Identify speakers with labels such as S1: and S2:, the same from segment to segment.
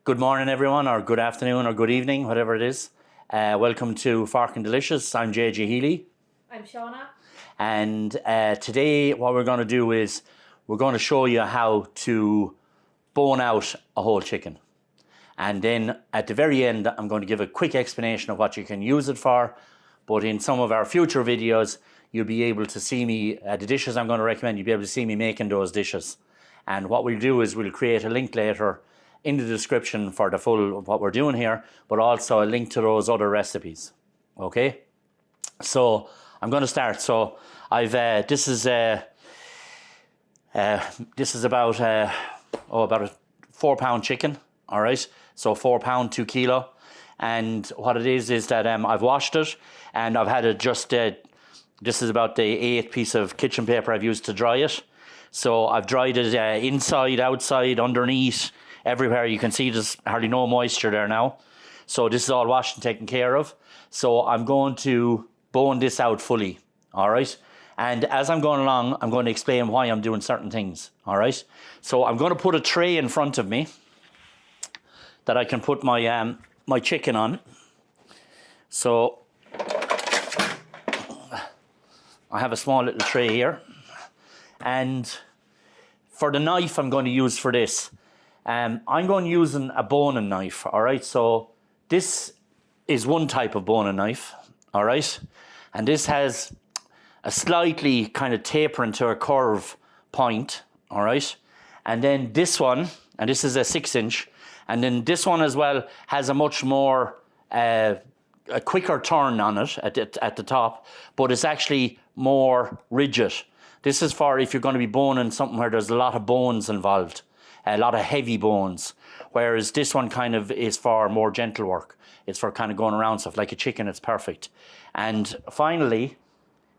S1: Good morning, everyone, or good afternoon, or good evening, whatever it is. Welcome to Forkin Delicious. I'm JJ Healy.
S2: I'm Shauna.
S1: And today what we're going to do is we're going to show you how to bone out a whole chicken. And then at the very end, I'm going to give a quick explanation of what you can use it for. But in some of our future videos, you'll be able to see me, the dishes I'm going to recommend, you'll be able to see me making those dishes. And what we'll do is we'll create a link later in the description for the full of what we're doing here, but also a link to those other recipes. Okay, so I'm going to start. So I've this is about a 4-pound chicken. All right, so 4 pound, 2 kilo, and what it is that I've washed it and I've had it just. This is about the 8th piece of kitchen paper I've used to dry it. So I've dried it inside, outside, underneath. Everywhere. You can see there's hardly no moisture there now. So this is all washed and taken care of. So I'm going to bone this out fully. All right. And as I'm going along, I'm going to explain why I'm doing certain things. All right. So I'm going to put a tray in front of me that I can put my my chicken on. So I have a small little tray here. And for the knife I'm going to use for this, I'm going using a boning knife, all right? So this is one type of boning knife, all right? And this has a slightly kind of tapering to a curve point, all right? And then this one, and this is a 6-inch, and then this one as well has a much more, a quicker turn on it at the top, but it's actually more rigid. This is for if you're going to be boning something where there's a lot of bones involved. A lot of heavy bones, whereas this one kind of is for more gentle work. It's for kind of going around stuff like a chicken. It's perfect. And finally,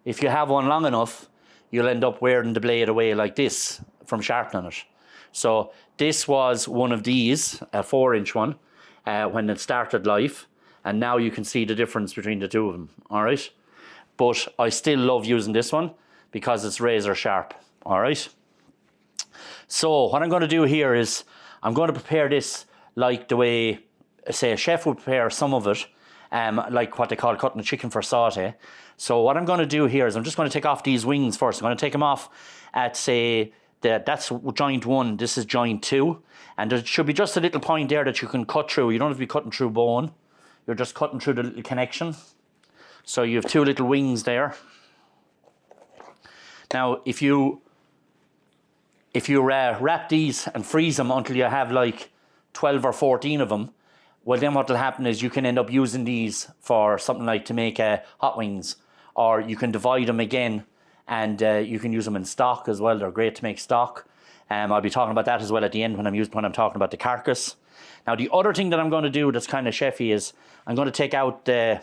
S1: if you have one long enough, you'll end up wearing the blade away like this from sharpening it. So this was one of these, a 4-inch one, when it started life, and now you can see the difference between the two of them. All right, but I still love using this one because it's razor sharp. All right. So what I'm going to do here is I'm going to prepare this like the way, say, a chef would prepare some of it, like what they call cutting the chicken for saute. So what I'm going to do here is I'm just going to take off these wings first. I'm going to take them off at, say, that's joint 1, this is joint 2. And there should be just a little point there that you can cut through. You don't have to be cutting through bone. You're just cutting through the little connection. So you have 2 little wings there. Now, if you wrap these and freeze them until you have like 12 or 14 of them, well, then what will happen is you can end up using these for something like to make hot wings, or you can divide them again and you can use them in stock as well. They're great to make stock. I'll be talking about that as well at the end when I'm talking about the carcass. Now, the other thing that I'm going to do that's kind of chefy is I'm going to take out the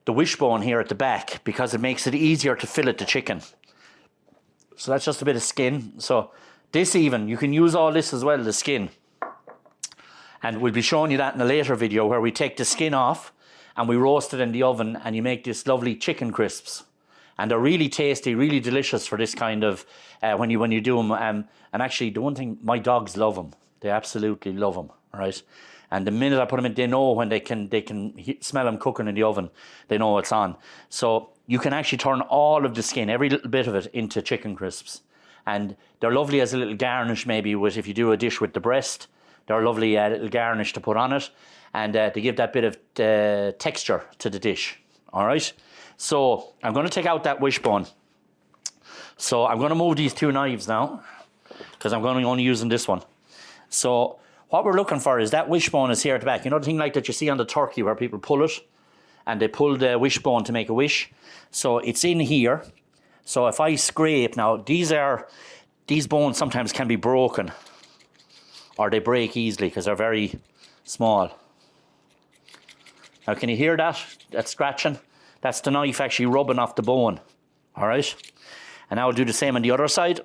S1: wishbone here at the back because it makes it easier to fillet the chicken. So that's just a bit of skin. So this even, you can use all this as well, the skin. And we'll be showing you that in a later video where we take the skin off and we roast it in the oven and you make this lovely chicken crisps. And they're really tasty, really delicious for this kind of, when you do them. And actually, the one thing, my dogs love them. They absolutely love them, right? And the minute I put them in, they know when they can smell them cooking in the oven. They know it's on. So you can actually turn all of the skin, every little bit of it, into chicken crisps. And they're lovely as a little garnish, maybe, with if you do a dish with the breast. They're a lovely little garnish to put on it. And they give that bit of texture to the dish. All right? So I'm going to take out that wishbone. So I'm going to move these 2 knives now, because I'm going to only using this one. So what we're looking for is that wishbone is here at the back. You know the thing like that you see on the turkey where people pull it? And they pull the wishbone to make a wish. So it's in here. So if I scrape, now these bones sometimes can be broken or they break easily because they're very small. Now can you hear that? That scratching? That's the knife actually rubbing off the bone. All right. And now I'll do the same on the other side.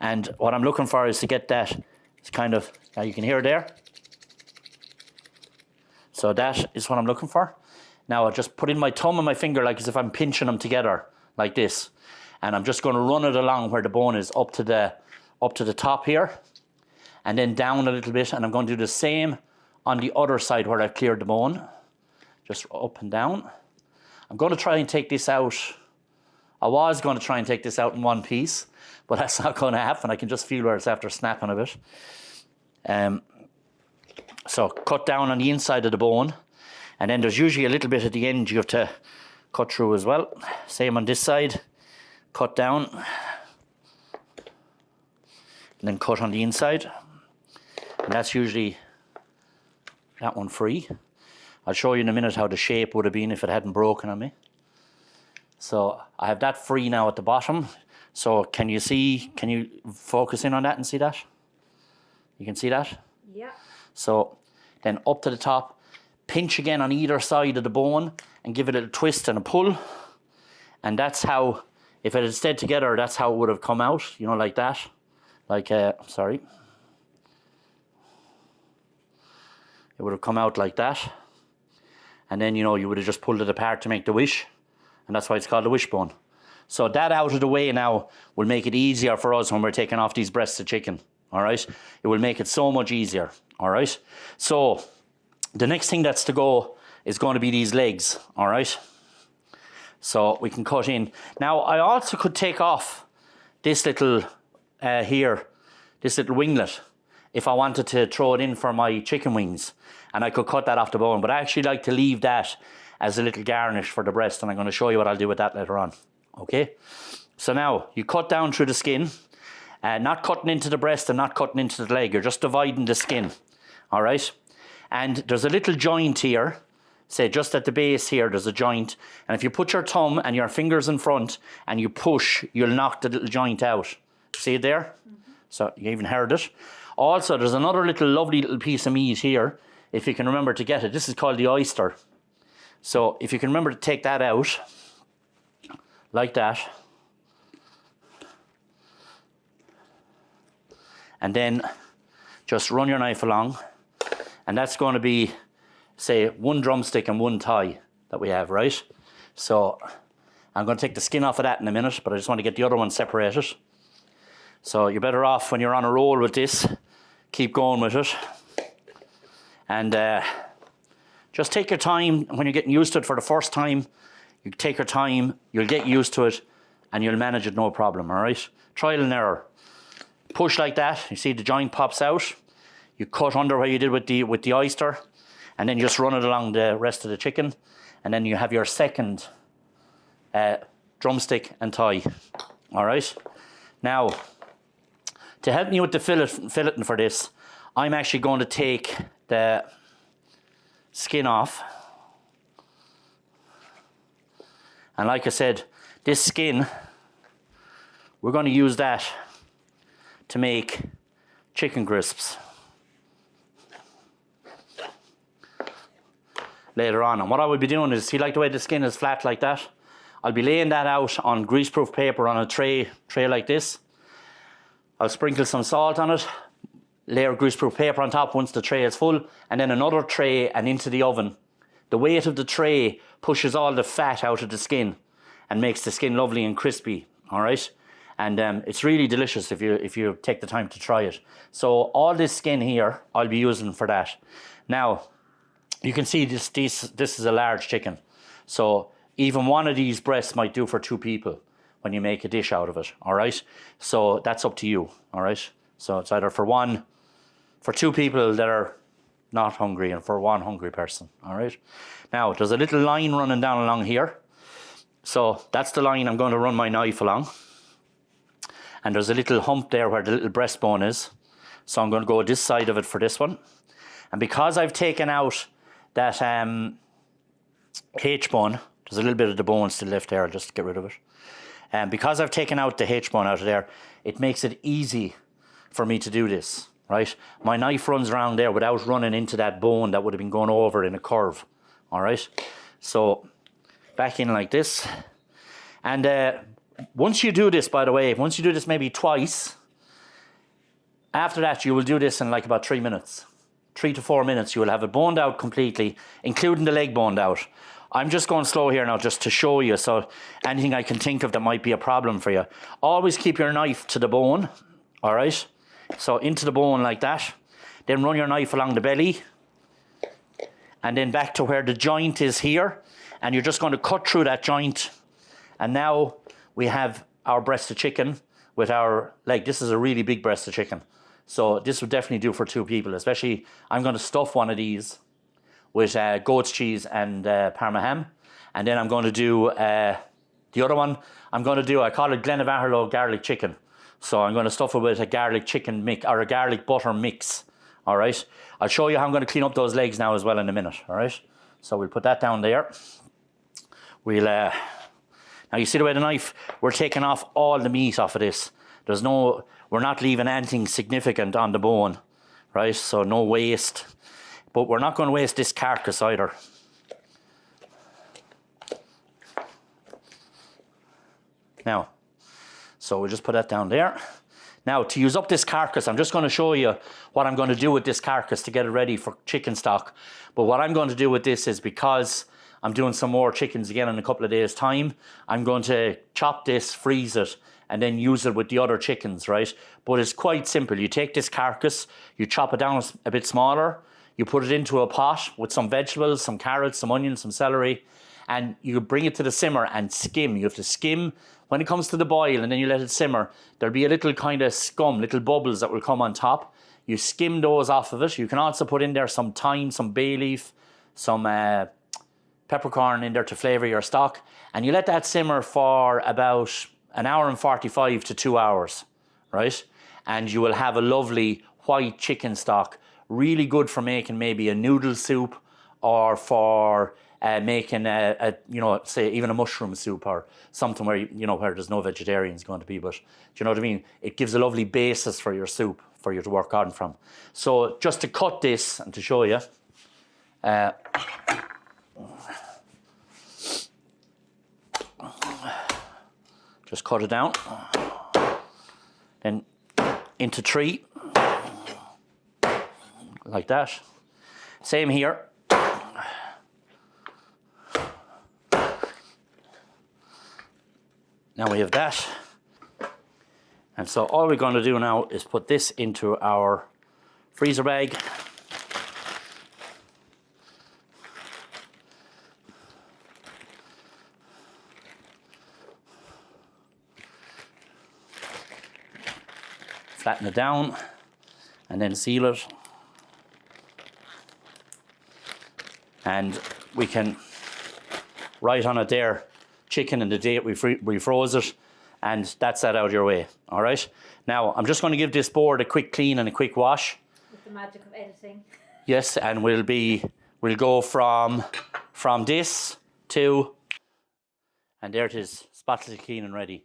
S1: And what I'm looking for is to get that kind of, now you can hear it there. So that is what I'm looking for. Now I'll just put in my thumb and my finger like as if I'm pinching them together like this. And I'm just going to run it along where the bone is up to the top here. and then down a little bit, and I'm going to do the same on the other side where I've cleared the bone. Just up and down. I'm going to try and take this out. I was going to try and take this out in one piece, but that's not going to happen. I can just feel where it's after snapping a bit. So cut down on the inside of the bone, and then there's usually a little bit at the end you have to cut through as well. Same on this side. Cut down, and then cut on the inside. And that's usually that one free. I'll show you in a minute how the shape would have been if it hadn't broken on me. So I have that free now at the bottom. So can you focus in on that and see that? You can see that?
S2: Yeah.
S1: So then up to the top, pinch again on either side of the bone and give it a little twist and a pull. And that's how, if it had stayed together, that's how it would have come out, you know, like that. Like, sorry. It would have come out like that. And then, you know, you would have just pulled it apart to make the wish. And that's why it's called a wishbone. So that out of the way now will make it easier for us when we're taking off these breasts of chicken. All right? It will make it so much easier. All right? So the next thing that's to go is going to be these legs. All right? So we can cut in. Now, I also could take off this little here, this little winglet, if I wanted to throw it in for my chicken wings. And I could cut that off the bone. But I actually like to leave that as a little garnish for the breast. And I'm going to show you what I'll do with that later on. Okay? So now, you cut down through the skin. Not cutting into the breast and not cutting into the leg. You're just dividing the skin. All right? And there's a little joint here. Say just at the base here, there's a joint. And if you put your thumb and your fingers in front and you push, you'll knock the little joint out. See it there? Mm-hmm. So you even heard it. Also, there's another lovely little piece of meat here. If you can remember to get it. This is called the oyster. So if you can remember to take that out. Like that. And then just run your knife along. And that's going to be, say, one drumstick and one thigh that we have, right? So I'm going to take the skin off of that in a minute, but I just want to get the other one separated. So you're better off when you're on a roll with this. Keep going with it. And just take your time when you're getting used to it for the first time. You take your time, you'll get used to it, and you'll manage it no problem, all right? Trial and error. Push like that, you see the joint pops out. You cut under where you did with the oyster, and then just run it along the rest of the chicken. And then you have your second drumstick and thigh, all right? Now, to help me with the filleting for this, I'm actually going to take the skin off. And like I said, this skin, we're going to use that to make chicken crisps later on. And what I will be doing is, see like the way the skin is flat like that? I'll be laying that out on greaseproof paper on a tray like this. I'll sprinkle some salt on it, layer greaseproof paper on top once the tray is full, and then another tray and into the oven. The weight of the tray pushes all the fat out of the skin and makes the skin lovely and crispy, all right? And it's really delicious if you take the time to try it. So all this skin here, I'll be using for that. Now, you can see this is a large chicken. So even one of these breasts might do for 2 people when you make a dish out of it, all right? So that's up to you, all right? So it's either for 2 people that are not hungry and for 1 hungry person, all right? Now, there's a little line running down along here. So that's the line I'm going to run my knife along. And there's a little hump there where the little breastbone is. So I'm going to go this side of it for this one. And because I've taken out that H-bone, there's a little bit of the bone still left there, I'll just get rid of it. And because I've taken out the H-bone out of there, it makes it easy for me to do this, right? My knife runs around there without running into that bone that would have been going over in a curve, all right? So back in like this. And once you do this, by the way, once you do this maybe twice, after that you will do this in like about 3 minutes. 3 to 4 minutes, you will have it boned out completely, including the leg boned out. I'm just going slow here now just to show you, so anything I can think of that might be a problem for you. Always keep your knife to the bone, all right? So into the bone like that. Then run your knife along the belly. And then back to where the joint is here. And you're just going to cut through that joint. And now we have our breast of chicken with our leg. This is a really big breast of chicken. So this would definitely do for 2 people, especially I'm going to stuff one of these with goat's cheese and Parma ham. And then I'm going to do the other one. I call it Glenavarlow garlic chicken. So I'm going to stuff it with a garlic chicken mix or a garlic butter mix. All right. I'll show you how I'm going to clean up those legs now as well in a minute. All right. So we'll put that down there. We'll now you see the way the knife, we're taking off all the meat off of this. We're not leaving anything significant on the bone, right? So no waste. But we're not going to waste this carcass either. Now, so we'll just put that down there. Now, to use up this carcass, I'm just going to show you what I'm going to do with this carcass to get it ready for chicken stock. But what I'm going to do with this is, because I'm doing some more chickens again in a couple of days' time, I'm going to chop this, freeze it, and then use it with the other chickens, right? But it's quite simple. You take this carcass, you chop it down a bit smaller, you put it into a pot with some vegetables, some carrots, some onions, some celery, and you bring it to the simmer and skim. You have to skim when it comes to the boil, and then you let it simmer. There'll be a little kind of scum, little bubbles that will come on top. You skim those off of it. You can also put in there some thyme, some bay leaf, some peppercorn in there to flavour your stock. And you let that simmer for about 1 hour and 45 to 2 hours, right? And you will have a lovely white chicken stock, really good for making maybe a noodle soup, or for making say even a mushroom soup, or something where where there's no vegetarians going to be. But do you know what I mean? It gives a lovely basis for your soup for you to work on from. So just to cut this and to show you, just cut it down, then into 3, like that. Same here. Now we have that. And so all we're going to do now is put this into our freezer bag. Flatten it down and then seal it. And we can write on it there, chicken and the date we froze it, and that's that out of your way. All right. Now I'm just going to give this board a quick clean and a quick wash.
S2: With the magic of editing.
S1: Yes, and we'll go from this to, and there it is, spotlessly clean and ready,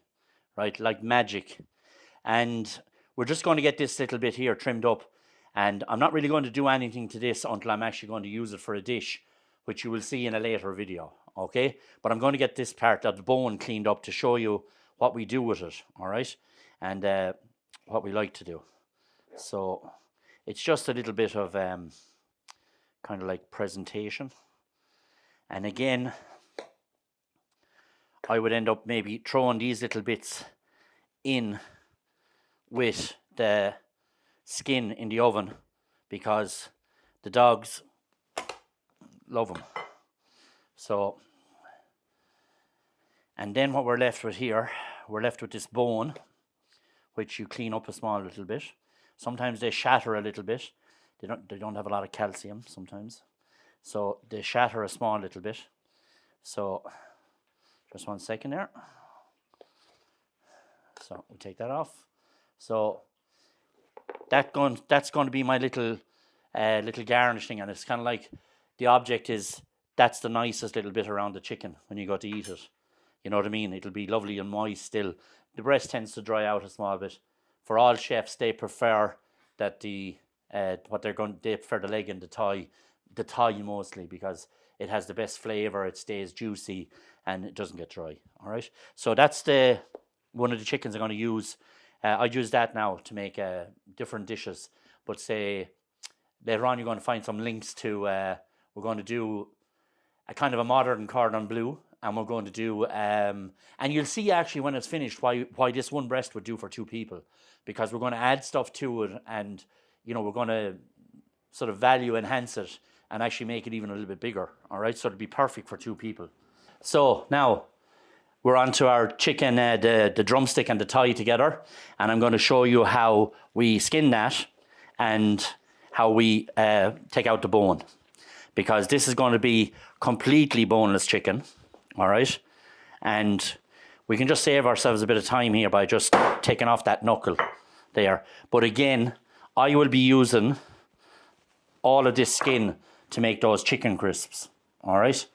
S1: right? Like magic. And we're just going to get this little bit here trimmed up, and I'm not really going to do anything to this until I'm actually going to use it for a dish, which you will see in a later video, okay? But I'm going to get this part of the bone cleaned up to show you what we do with it, all right? And what we like to do. So it's just a little bit of kind of like presentation. And again, I would end up maybe throwing these little bits in with the skin in the oven, because the dogs love them. So, and then what we're left with here, we're left with this bone, which you clean up a small little bit. Sometimes they shatter a little bit. They don't have a lot of calcium sometimes, so they shatter a small little bit. So just 1 second there. So we take that off. So that's going to be my little garnishing, and it's kind of like, the object is, that's the nicest little bit around the chicken when you go to eat it. You know what I mean? It'll be lovely and moist still. The breast tends to dry out a small bit. For all chefs, they prefer that they prefer the leg and the thigh mostly, because it has the best flavour, it stays juicy, and it doesn't get dry. All right. So that's one of the chickens I'm going to use. I'd use that now to make different dishes. But say later on, you're going to find some links to. We're going to do a kind of a modern cordon bleu, and we're going to do, and you'll see actually when it's finished why this one breast would do for 2 people, because we're going to add stuff to it, and we're going to sort of value enhance it and actually make it even a little bit bigger. All right, so it'll be perfect for 2 people. So now we're on to our chicken, the drumstick and the thigh together, and I'm going to show you how we skin that and how we take out the bone, because this is going to be completely boneless chicken, all right? And we can just save ourselves a bit of time here by just taking off that knuckle there. But again, I will be using all of this skin to make those chicken crisps, all right?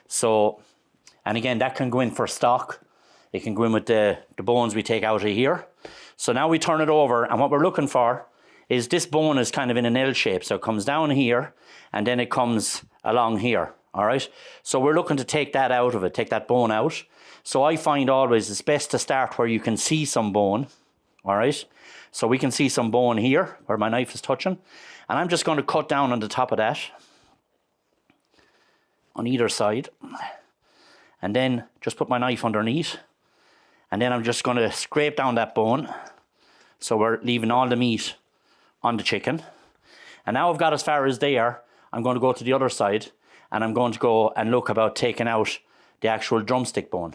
S1: So, and again, that can go in for stock. It can go in with the bones we take out of here. So now we turn it over, and what we're looking for is this bone is kind of in an L shape. So it comes down here, and then it comes along here, all right? So we're looking to take that out of it, take that bone out. So I find always it's best to start where you can see some bone, all right? So we can see some bone here, where my knife is touching. And I'm just going to cut down on the top of that, on either side. And then just put my knife underneath. And then I'm just going to scrape down that bone. So we're leaving all the meat on the chicken. And now I've got as far as there, I'm going to go to the other side, and I'm going to go and look about taking out the actual drumstick bone.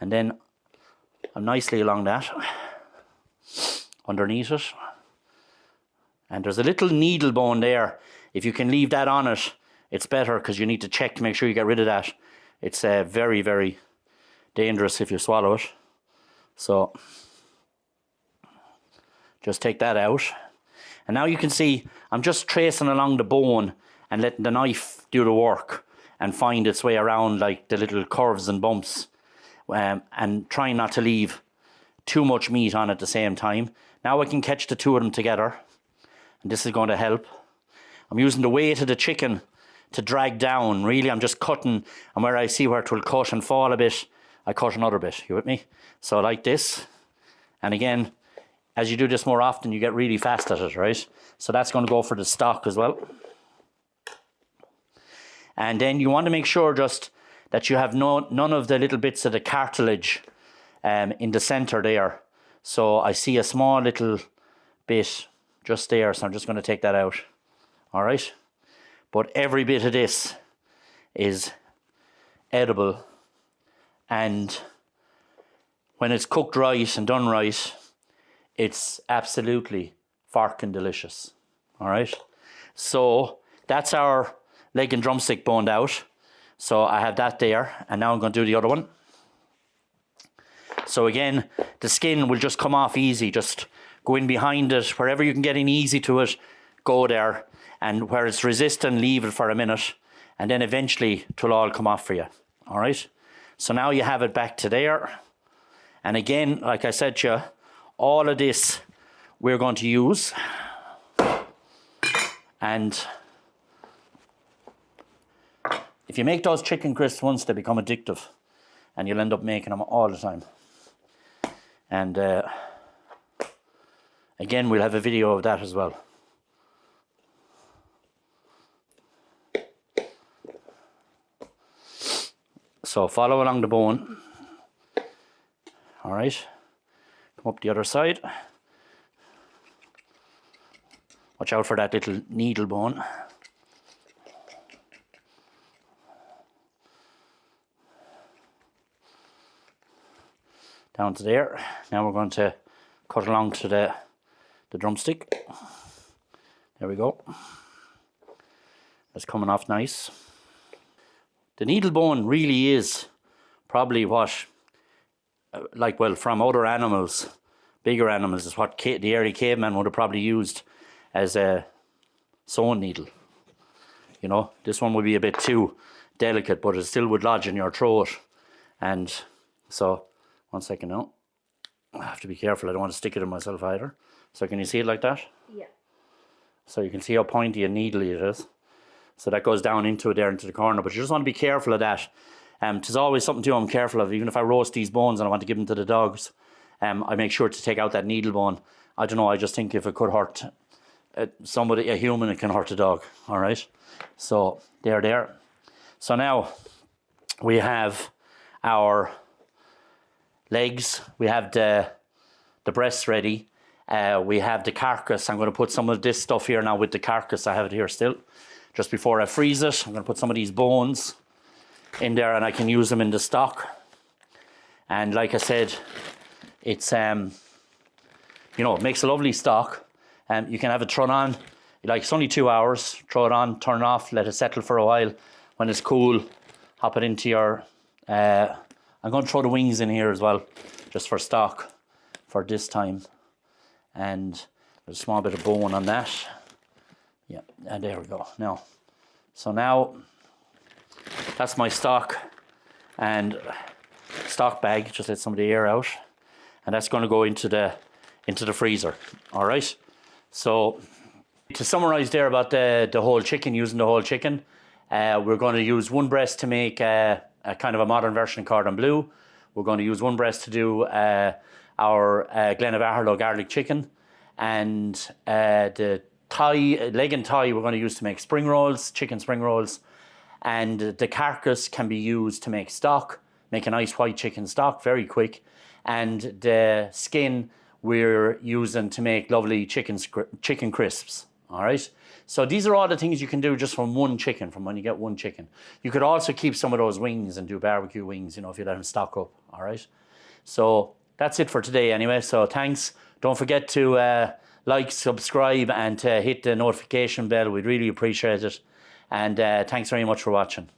S1: And then I'm nicely along that, underneath it. And there's a little needle bone there. If you can leave that on it, it's better, because you need to check to make sure you get rid of that. It's very, very dangerous if you swallow it. So just take that out. And now you can see I'm just tracing along the bone and letting the knife do the work and find its way around like the little curves and bumps, and trying not to leave too much meat on at the same time. Now I can catch the 2 of them together, and this is going to help. I'm using the weight of the chicken to drag down. Really, I'm just cutting, and where I see where it will cut and fall a bit, I cut another bit. You with me? So like this. And again, as you do this more often, you get really fast at it, right? So that's going to go for the stock as well. And then you want to make sure just that you have none of the little bits of the cartilage in the center there. So I see a small little bit just there, so I'm just going to take that out. All right? But every bit of this is edible, and when it's cooked right and done right, it's absolutely Forkin delicious. All right? So that's our leg and drumstick boned out. So I have that there, and now I'm going to do the other one. So again, the skin will just come off easy. Just go in behind it, wherever you can get in easy to it, go there. And where it's resistant, leave it for a minute, and then eventually it will all come off for you. All right? So now you have it back to there. And again, like I said to you, all of this we're going to use. And if you make those chicken crisps once, they become addictive, and you'll end up making them all the time. And again, we'll have a video of that as well. So follow along the bone. All right. Come up the other side. Watch out for that little needle bone. Down to there. Now we're going to cut along to the drumstick. There we go. That's coming off nice. The needle bone really is probably what, from other animals, bigger animals, is what the early caveman would have probably used as a sewing needle. You know, this one would be a bit too delicate, but it still would lodge in your throat. And so, 1 second now. I have to be careful, I don't want to stick it in myself either. So can you see it like that?
S2: Yeah.
S1: So you can see how pointy and needly it is. So that goes down into it there, into the corner. But you just want to be careful of that. There's always something too I'm careful of. Even if I roast these bones and I want to give them to the dogs, I make sure to take out that needle bone. I don't know, I just think if it could hurt somebody, a human, it can hurt a dog. All right. So they're there. So now we have our legs. We have the breasts ready. We have the carcass. I'm going to put some of this stuff here now with the carcass. I have it here still. Just before I freeze it, I'm going to put some of these bones in there, and I can use them in the stock. And like I said, it's you know, it makes a lovely stock. You can have it thrown on, like it's only 2 hours. Throw it on, turn it off, let it settle for a while. When it's cool, hop it into your. I'm going to throw the wings in here as well, just for stock for this time. And there's a small bit of bone on that. Yeah, and there we go. Now, so now that's my stock and stock bag. Just let some of the air out, and that's going to go into the freezer. All right. So to summarize there about the whole chicken, using the whole chicken, we're going to use one breast to make a kind of a modern version of cordon bleu. We're going to use one breast to do our Glenavarlow garlic chicken, and the leg and thigh we're going to use to make spring rolls, chicken spring rolls, and the carcass can be used to make stock, make a nice white chicken stock, very quick, and the skin we're using to make lovely chicken crisps. All right. So these are all the things you can do just from one chicken, from when you get one chicken. You could also keep some of those wings and do barbecue wings, you know, if you let them stock up. All right. So that's it for today anyway. So thanks. Don't forget to like, subscribe, and hit the notification bell. We'd really appreciate it. And thanks very much for watching.